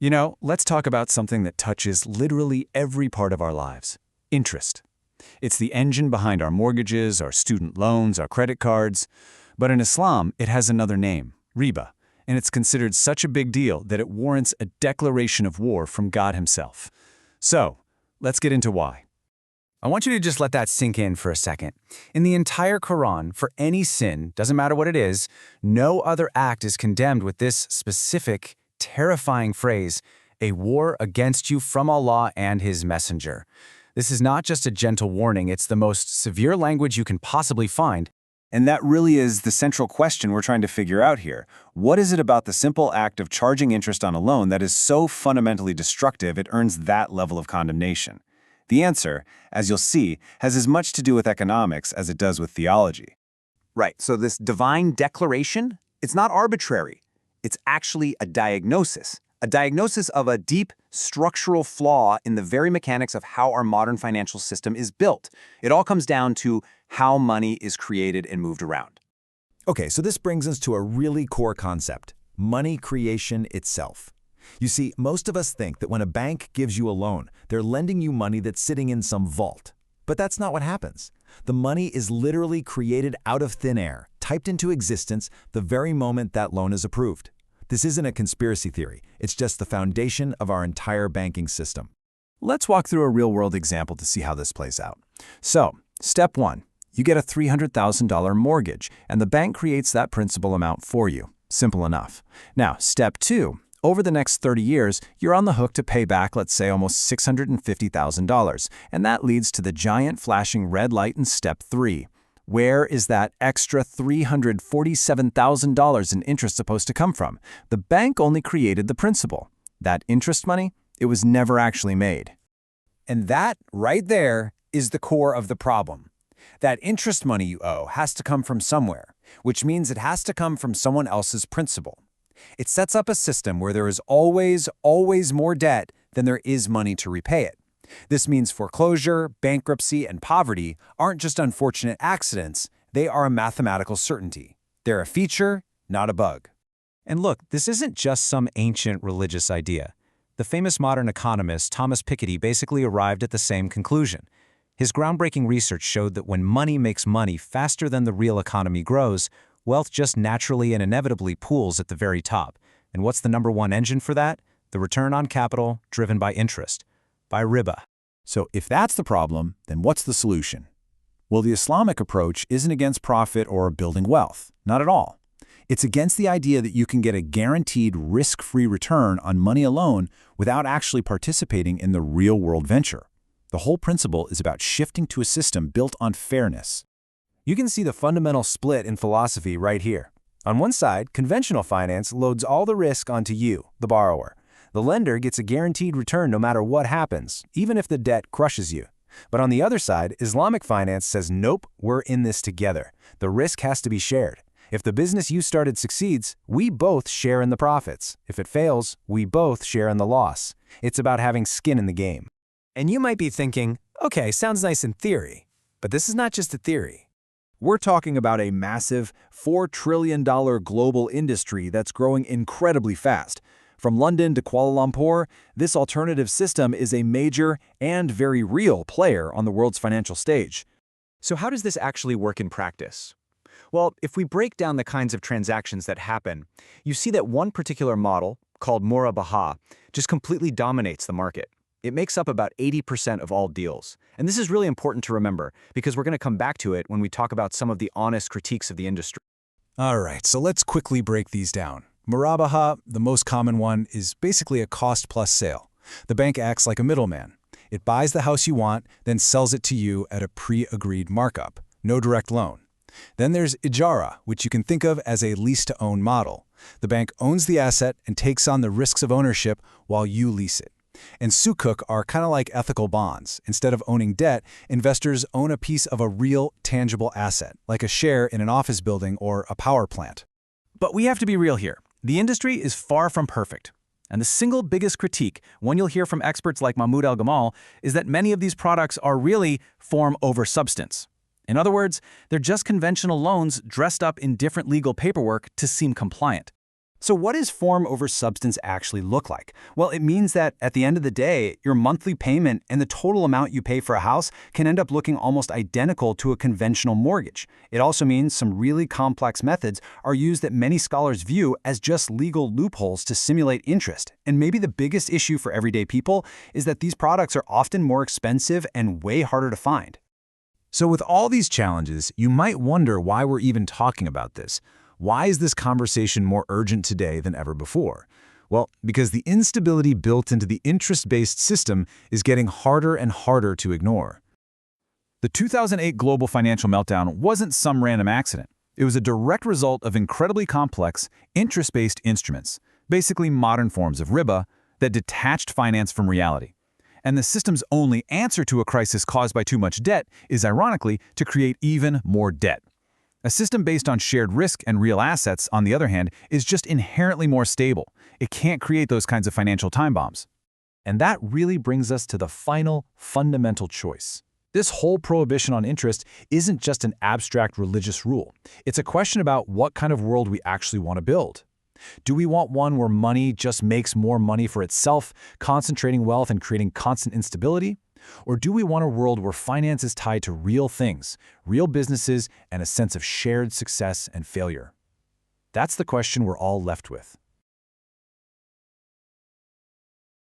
Let's talk about something that touches literally every part of our lives: interest. It's the engine behind our mortgages, our student loans, our credit cards. But in Islam, it has another name, Riba, and it's considered such a big deal that it warrants a declaration of war from God himself. So, let's get into why. I want you to just let that sink in for a second. In the entire Quran, for any sin, doesn't matter what it is, no other act is condemned with this specific, terrifying phrase, a war against you from Allah and His Messenger. This is not just a gentle warning, it's the most severe language you can possibly find. And that really is the central question we're trying to figure out here. What is it about the simple act of charging interest on a loan that is so fundamentally destructive it earns that level of condemnation? The answer, as you'll see, has as much to do with economics as it does with theology. Right, so this divine declaration, it's not arbitrary. It's actually a diagnosis of a deep structural flaw in the very mechanics of how our modern financial system is built. It all comes down to how money is created and moved around. Okay, so this brings us to a really core concept: money creation itself. You see, most of us think that when a bank gives you a loan, they're lending you money that's sitting in some vault. But that's not what happens. The money is literally created out of thin air, typed into existence the very moment that loan is approved. This isn't a conspiracy theory. It's just the foundation of our entire banking system. Let's walk through a real-world example to see how this plays out. So, step 1. You get a $300,000 mortgage, and the bank creates that principal amount for you. Simple enough. Now, step 2. Over the next 30 years, you're on the hook to pay back, let's say, almost $650,000, and that leads to the giant flashing red light in step 3. Where is that extra $347,000 in interest supposed to come from? The bank only created the principal. That interest money, it was never actually made. And that, right there, is the core of the problem. That interest money you owe has to come from somewhere, which means it has to come from someone else's principal. It sets up a system where there is always more debt than there is money to repay it. This means foreclosure, bankruptcy, and poverty aren't just unfortunate accidents, they are a mathematical certainty. They're a feature, not a bug. And look, this isn't just some ancient religious idea. The famous modern economist Thomas Piketty basically arrived at the same conclusion. His groundbreaking research showed that when money makes money faster than the real economy grows, wealth just naturally and inevitably pools at the very top. And what's the number one engine for that? The return on capital driven by interest. By Riba. So if that's the problem, then what's the solution? Well, the Islamic approach isn't against profit or building wealth. Not at all. It's against the idea that you can get a guaranteed risk-free return on money alone without actually participating in the real-world venture. The whole principle is about shifting to a system built on fairness. You can see the fundamental split in philosophy right here. On one side, conventional finance loads all the risk onto you, the borrower. The lender gets a guaranteed return no matter what happens, even if the debt crushes you. But on the other side, Islamic finance says, nope, we're in this together. The risk has to be shared. If the business you started succeeds, we both share in the profits. If it fails, we both share in the loss. It's about having skin in the game. And you might be thinking, okay, sounds nice in theory, but this is not just a theory. We're talking about a massive $4 trillion global industry that's growing incredibly fast. From London to Kuala Lumpur, this alternative system is a major and very real player on the world's financial stage. So how does this actually work in practice? Well, if we break down the kinds of transactions that happen, you see that one particular model, called Murabaha, just completely dominates the market. It makes up about 80% of all deals. And this is really important to remember, because we're going to come back to it when we talk about some of the honest critiques of the industry. All right, so let's quickly break these down. Murabaha, the most common one, is basically a cost-plus sale. The bank acts like a middleman. It buys the house you want, then sells it to you at a pre-agreed markup. No direct loan. Then there's Ijara, which you can think of as a lease-to-own model. The bank owns the asset and takes on the risks of ownership while you lease it. And Sukuk are kind of like ethical bonds. Instead of owning debt, investors own a piece of a real, tangible asset, like a share in an office building or a power plant. But we have to be real here. The industry is far from perfect. And the single biggest critique, one you'll hear from experts like Mahmoud Al-Gamal, is that many of these products are really form over substance. In other words, they're just conventional loans dressed up in different legal paperwork to seem compliant. So what does form over substance actually look like? Well, it means that at the end of the day, your monthly payment and the total amount you pay for a house can end up looking almost identical to a conventional mortgage. It also means some really complex methods are used that many scholars view as just legal loopholes to simulate interest. And maybe the biggest issue for everyday people is that these products are often more expensive and way harder to find. So with all these challenges, you might wonder why we're even talking about this. Why is this conversation more urgent today than ever before? Well, because the instability built into the interest-based system is getting harder and harder to ignore. The 2008 global financial meltdown wasn't some random accident. It was a direct result of incredibly complex, interest-based instruments, basically modern forms of Riba, that detached finance from reality. And the system's only answer to a crisis caused by too much debt is, ironically, to create even more debt. A system based on shared risk and real assets, on the other hand, is just inherently more stable. It can't create those kinds of financial time bombs. And that really brings us to the final, fundamental choice. This whole prohibition on interest isn't just an abstract religious rule. It's a question about what kind of world we actually want to build. Do we want one where money just makes more money for itself, concentrating wealth and creating constant instability? Or do we want a world where finance is tied to real things, real businesses, and a sense of shared success and failure? That's the question we're all left with.